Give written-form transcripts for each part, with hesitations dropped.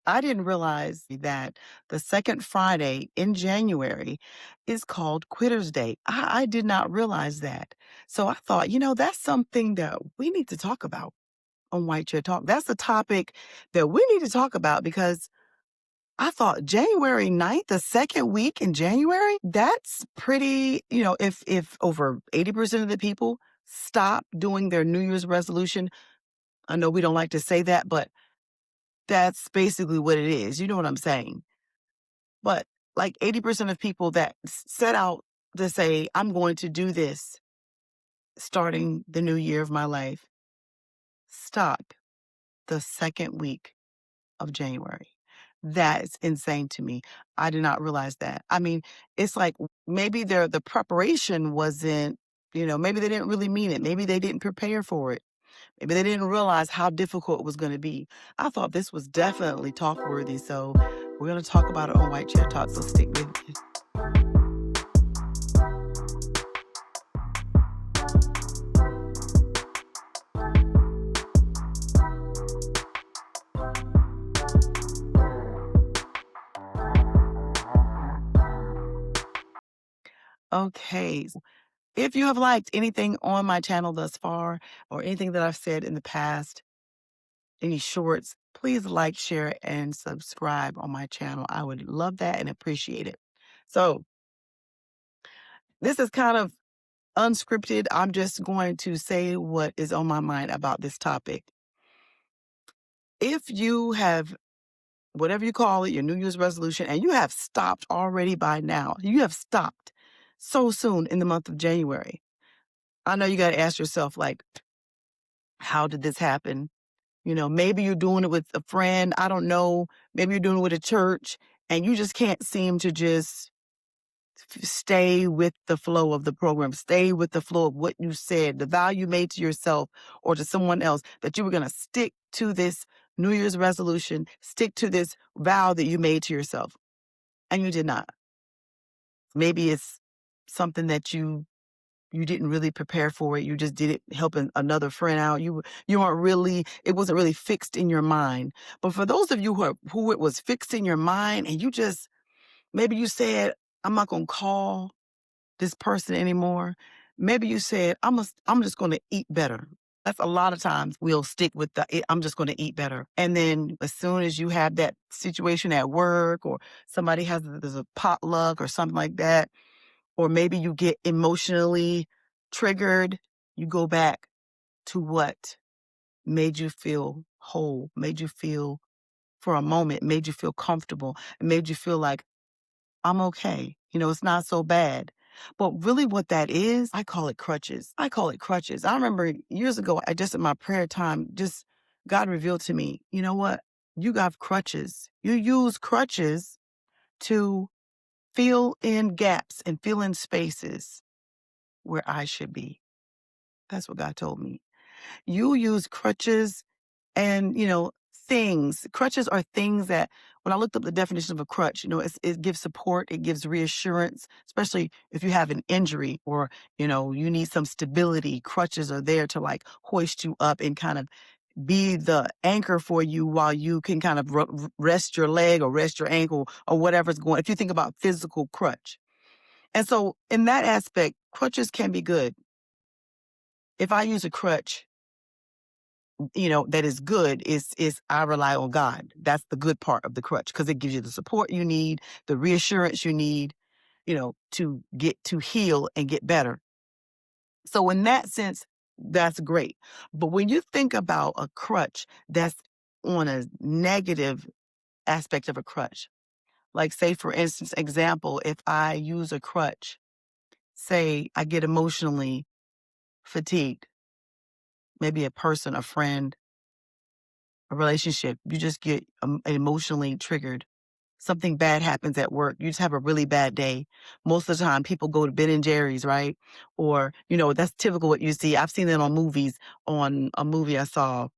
I didn't realize that the second Friday in January is called Quitter's Day. I did not realize that. So I thought, that's something that we need to talk about on White Chair Talk. That's a topic that we need to talk about because I thought January 9th, the second week in January, that's pretty, if over 80% of the people stop doing their New Year's resolution. I know we don't like to say that, but that's basically what it is. You know what I'm saying? But like 80% of people that set out to say, I'm going to do this starting the new year of my life, stop the second week of January. That's insane to me. I did not realize that. I mean, it's like maybe the preparation wasn't, maybe they didn't really mean it. Maybe they didn't prepare for it. Maybe they didn't realize how difficult it was going to be. I thought this was definitely talk worthy. So we're going to talk about it on White Chair Talk. So stick with me. Okay. If you have liked anything on my channel thus far or anything that I've said in the past, any shorts, please like, share, and subscribe on my channel. I would love that and appreciate it. So this is kind of unscripted. I'm just going to say what is on my mind about this topic. If you have whatever you call it, your New Year's resolution, and you have stopped already by now, you have stopped so soon in the month of January. I know you got to ask yourself, like, how did this happen? Maybe you're doing it with a friend. I don't know. Maybe you're doing it with a church and you just can't seem to just stay with the flow of the program, stay with the flow of what you said, the vow you made to yourself or to someone else that you were going to stick to this New Year's resolution, stick to this vow that you made to yourself. And you did not. Maybe it's something that you didn't really prepare for it. You just did it helping another friend out. You weren't really, it wasn't really fixed in your mind. But for those of you who it was fixed in your mind and you just, maybe you said, I'm not going to call this person anymore. Maybe you said, I'm just going to eat better. That's a lot of times we'll stick with I'm just going to eat better. And then as soon as you have that situation at work or somebody there's a potluck or something like that, or maybe you get emotionally triggered, you go back to what made you feel whole, made you feel for a moment, made you feel comfortable, and made you feel like, I'm okay. It's not so bad. But really what that is, I call it crutches. I call it crutches. I remember years ago, I just in my prayer time, just God revealed to me, you know what? You got crutches. You use crutches to fill in gaps and fill in spaces where I should be. That's what God told me. You use crutches and, things. Crutches are things that when I looked up the definition of a crutch, it gives support, it gives reassurance, especially if you have an injury or, you need some stability. Crutches are there to like hoist you up and kind of be the anchor for you while you can kind of rest your leg or rest your ankle or whatever's going. If you think about physical crutch. And so in that aspect, crutches can be good. If I use a crutch, that is good is I rely on God. That's the good part of the crutch because it gives you the support you need, the reassurance you need, to get to heal and get better. So in that sense, that's great. But when you think about a crutch that's on a negative aspect of a crutch, like say for instance, example, if I use a crutch, say I get emotionally fatigued, maybe a person, a friend, a relationship, you just get emotionally triggered. Something bad happens at work. You just have a really bad day. Most of the time, people go to Ben and Jerry's, right? Or, that's typical what you see. I've seen it on movies. On a movie I saw,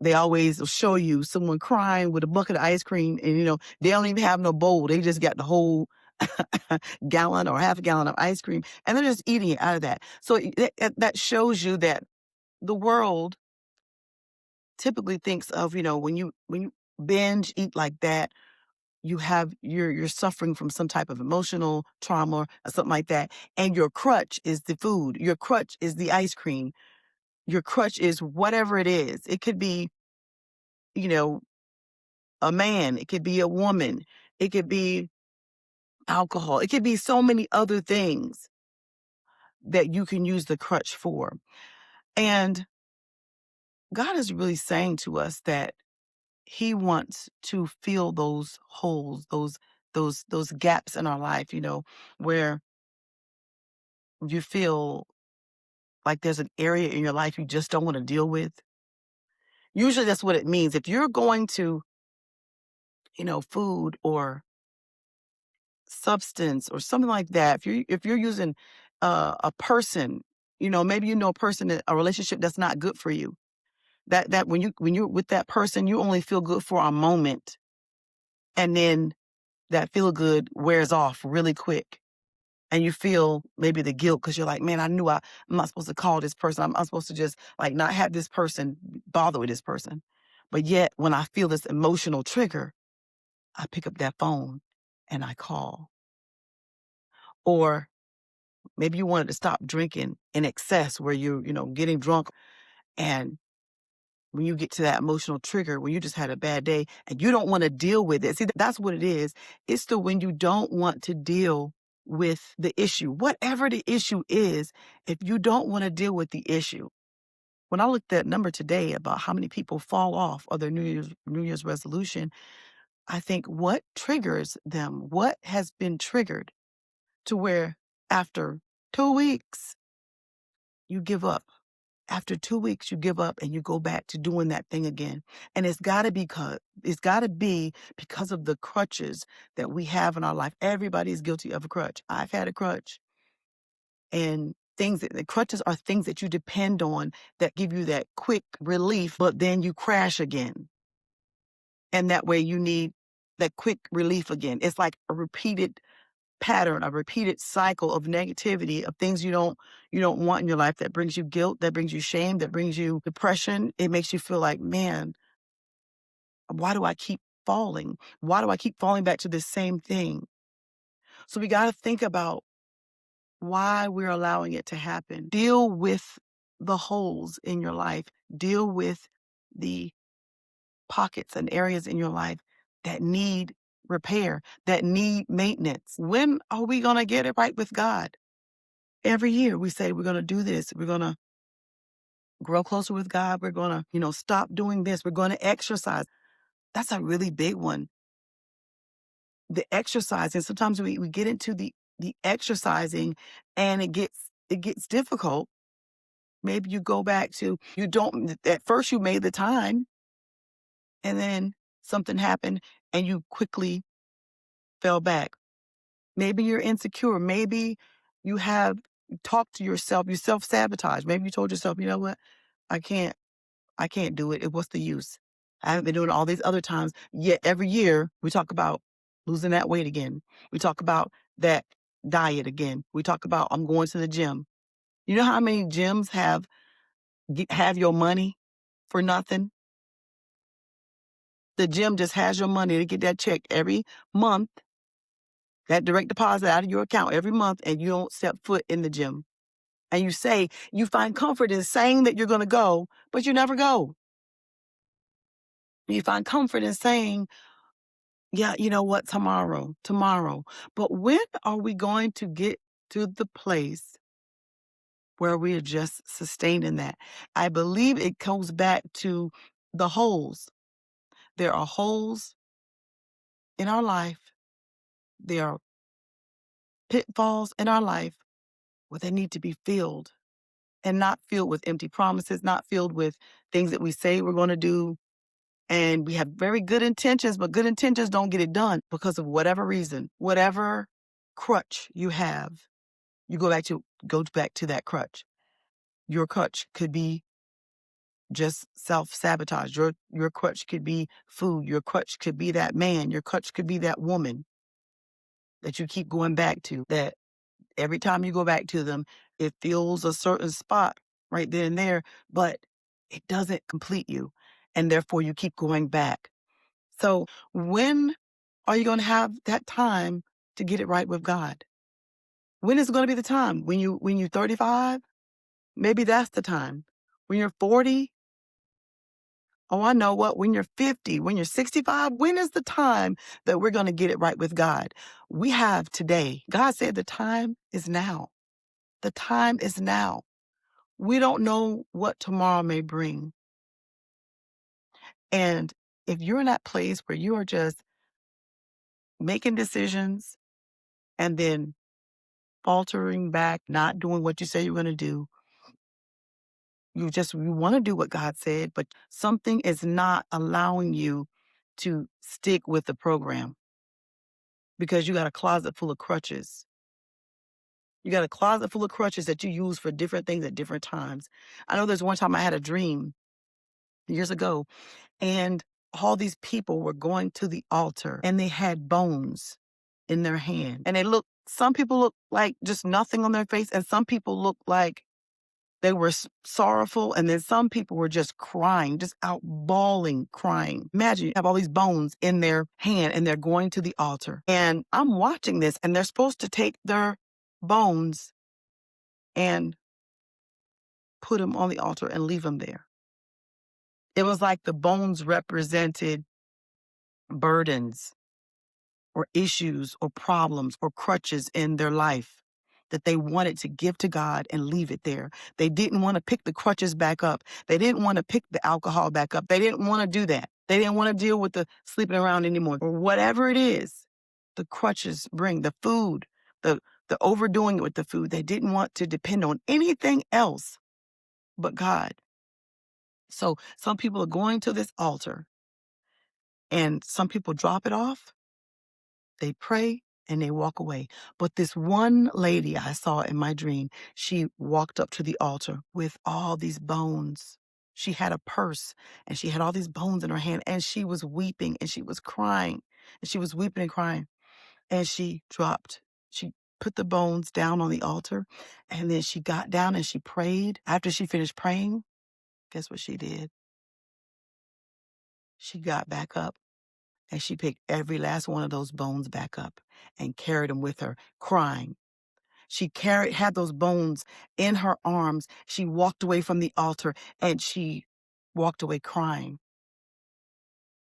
they always show you someone crying with a bucket of ice cream and, they don't even have no bowl. They just got the whole gallon or half a gallon of ice cream and they're just eating it out of that. So that shows you that the world typically thinks of, when you binge eat like that, you're suffering from some type of emotional trauma or something like that, and your crutch is the food, your crutch is the ice cream, your crutch is whatever it is. It could be, you know, a man, it could be a woman, it could be alcohol, it could be so many other things that you can use the crutch for. And God is really saying to us that he wants to fill those holes, those gaps in our life, where you feel like there's an area in your life you just don't want to deal with. Usually that's what it means. If you're going to, food or substance or something like that, if you're using a person, maybe a person in a relationship that's not good for you. That when you're with that person, you only feel good for a moment, and then that feel good wears off really quick. And you feel maybe the guilt because you're like, man, I'm not supposed to call this person. I'm supposed to just like not have this person bother with this person. But yet when I feel this emotional trigger, I pick up that phone and I call. Or maybe you wanted to stop drinking in excess where you're getting drunk, and when you get to that emotional trigger, when you just had a bad day and you don't want to deal with it. See, that's what it is. It's the when you don't want to deal with the issue, whatever the issue is, if you don't want to deal with the issue. When I looked at number today about how many people fall off of their New Year's resolution, I think what triggers them, what has been triggered to where after 2 weeks, you give up. After 2 weeks, you give up and you go back to doing that thing again. And it's got to be because of the crutches that we have in our life. Everybody is guilty of a crutch. I've had a crutch. And the crutches are things that you depend on that give you that quick relief, but then you crash again. And that way you need that quick relief again. It's like a repeated pattern, a repeated cycle of negativity, of things you don't want in your life, that brings you guilt, that brings you shame, that brings you depression. It makes you feel like, man, why do I keep falling? Why do I keep falling back to this same thing? So we got to think about why we're allowing it to happen. Deal with the holes in your life. Deal with the pockets and areas in your life that need repair, that need maintenance. When are we going to get it right with God? Every year we say we're going to do this. We're going to grow closer with God. We're going to, stop doing this. We're going to exercise. That's a really big one. The exercising. Sometimes we get into the exercising and it gets difficult. Maybe you go back to, you don't, at first you made the time and then something happened and you quickly fell back. Maybe you're insecure. Maybe you have talked to yourself, you self-sabotage. Maybe you told yourself, you know what? I can't I can't do it. What's the use? I haven't been doing it all these other times. Yet every year we talk about losing that weight again. We talk about that diet again. We talk about I'm going to the gym. You know how many gyms have your money for nothing? The gym just has your money to get that check every month, that direct deposit out of your account every month, and you don't step foot in the gym. And you say you find comfort in saying that you're going to go, but you never go. You find comfort in saying, yeah, you know what, tomorrow. But when are we going to get to the place where we are just sustaining that? I believe it goes back to the holes. There are holes in our life. There are pitfalls in our life where they need to be filled, and not filled with empty promises, not filled with things that we say we're going to do. And we have very good intentions, but good intentions don't get it done because of whatever reason, whatever crutch you have, you go back to that crutch. Your crutch could be just self-sabotage. Your crutch could be food. Your crutch could be that man. Your crutch could be that woman that you keep going back to, that every time you go back to them, it fills a certain spot right then and there, but it doesn't complete you. And therefore you keep going back. So when are you going to have that time to get it right with God? When is going to be the time? When you're 35? Maybe that's the time. When you're 40? Oh, I know what. When you're 50, when you're 65, when is the time that we're going to get it right with God? We have today. God said the time is now. The time is now. We don't know what tomorrow may bring. And if you're in that place where you are just making decisions and then faltering back, not doing what you say you're going to do, you want to do what God said, but something is not allowing you to stick with the program because you got a closet full of crutches. You got a closet full of crutches that you use for different things at different times. I know there's one time I had a dream years ago, and all these people were going to the altar and they had bones in their hand. And some people look like just nothing on their face, and some people look like they were sorrowful, and then some people were just crying, just out bawling, crying. Imagine you have all these bones in their hand and they're going to the altar. And I'm watching this, and they're supposed to take their bones and put them on the altar and leave them there. It was like the bones represented burdens or issues or problems or crutches in their life that they wanted to give to God and leave it there. They didn't want to pick the crutches back up. They didn't want to pick the alcohol back up. They didn't want to do that. They didn't want to deal with the sleeping around anymore or whatever it is the crutches bring, the food, the overdoing it with the food. They didn't want to depend on anything else but God. So some people are going to this altar and some people drop it off. They pray and they walk away. But this one lady I saw in my dream, she walked up to the altar with all these bones. She had a purse and she had all these bones in her hand, and she was weeping and she was crying and she was weeping and crying. And she put the bones down on the altar, and then she got down and she prayed. After she finished praying, guess what she did? She got back up and she picked every last one of those bones back up and carried them with her, crying. She had those bones in her arms. She walked away from the altar and she walked away crying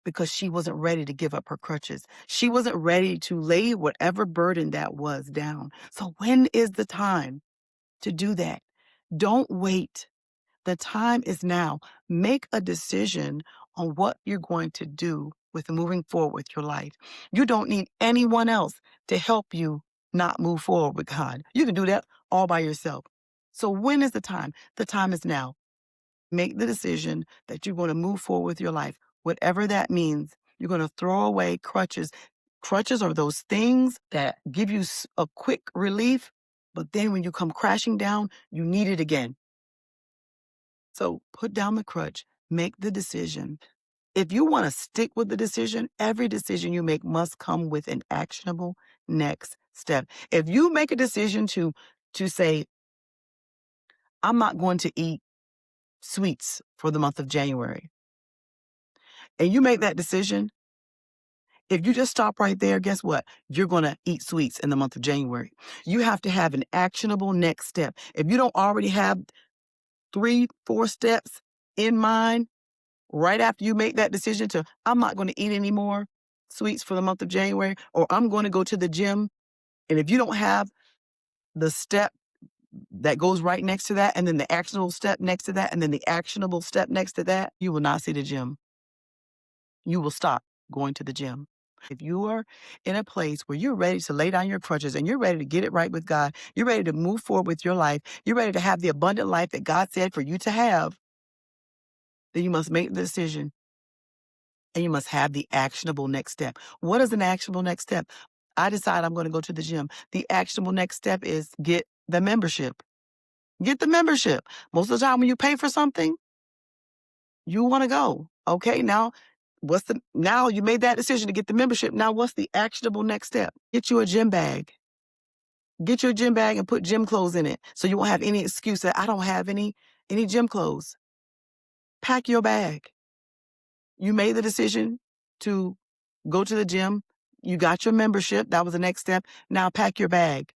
because she wasn't ready to give up her crutches. She wasn't ready to lay whatever burden that was down. So when is the time to do that? Don't wait. The time is now. Make a decision on what you're going to do with moving forward with your life. You don't need anyone else to help you not move forward with God. You can do that all by yourself. So when is the time? The time is now. Make the decision that you're going to move forward with your life, whatever that means. You're going to throw away crutches. Crutches are those things that give you a quick relief, but then when you come crashing down, you need it again. So put down the crutch, make the decision. If you want to stick with the decision, every decision you make must come with an actionable next step. If you make a decision to say, I'm not going to eat sweets for the month of January, and you make that decision, if you just stop right there, guess what? You're going to eat sweets in the month of January. You have to have an actionable next step. If you don't already have 3, 4 steps in mind, right after you make that decision to, I'm not going to eat any more sweets for the month of January, or I'm going to go to the gym. And if you don't have the step that goes right next to that, and then the actionable step next to that, and then the actionable step next to that, you will not see the gym. You will stop going to the gym. If you are in a place where you're ready to lay down your crutches and you're ready to get it right with God, you're ready to move forward with your life, you're ready to have the abundant life that God said for you to have, then you must make the decision. And you must have the actionable next step. What is an actionable next step? I decide I'm going to go to the gym. The actionable next step is get the membership. Get the membership. Most of the time when you pay for something, you want to go. Okay, now now you made that decision to get the membership. Now what's the actionable next step? Get you a gym bag. Get your gym bag and put gym clothes in it so you won't have any excuse that I don't have any gym clothes. Pack your bag. You made the decision. to go to the gym. You got your membership. That was the next step. Now pack your bag.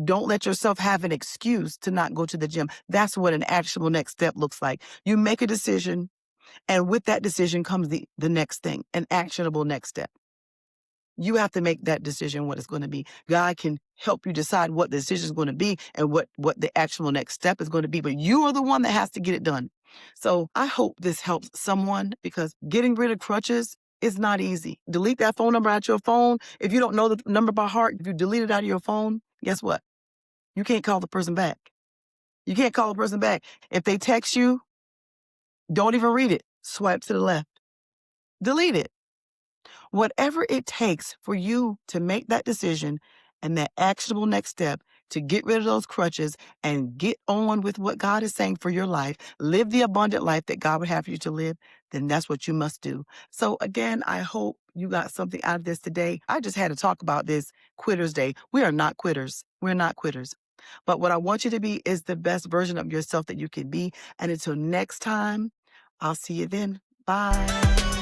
Don't let yourself have an excuse to not go to the gym. That's what an actionable next step looks like. You make a decision, and with that decision comes the next thing, an actionable next step. You have to make that decision what it's going to be. God can help you decide what the decision is going to be and what the actual next step is going to be, but you are the one that has to get it done. So I hope this helps someone, because getting rid of crutches is not easy. Delete that phone number out your phone. If you don't know the number by heart, if you delete it out of your phone, guess what? You can't call the person back. You can't call the person back. If they text you, don't even read it. Swipe to the left. Delete it. Whatever it takes for you to make that decision and that actionable next step to get rid of those crutches and get on with what God is saying for your life, live the abundant life that God would have you to live, then that's what you must do. So again, I hope you got something out of this today. I just had to talk about this Quitters Day. We are not quitters. We're not quitters. But what I want you to be is the best version of yourself that you can be. And until next time, I'll see you then. Bye.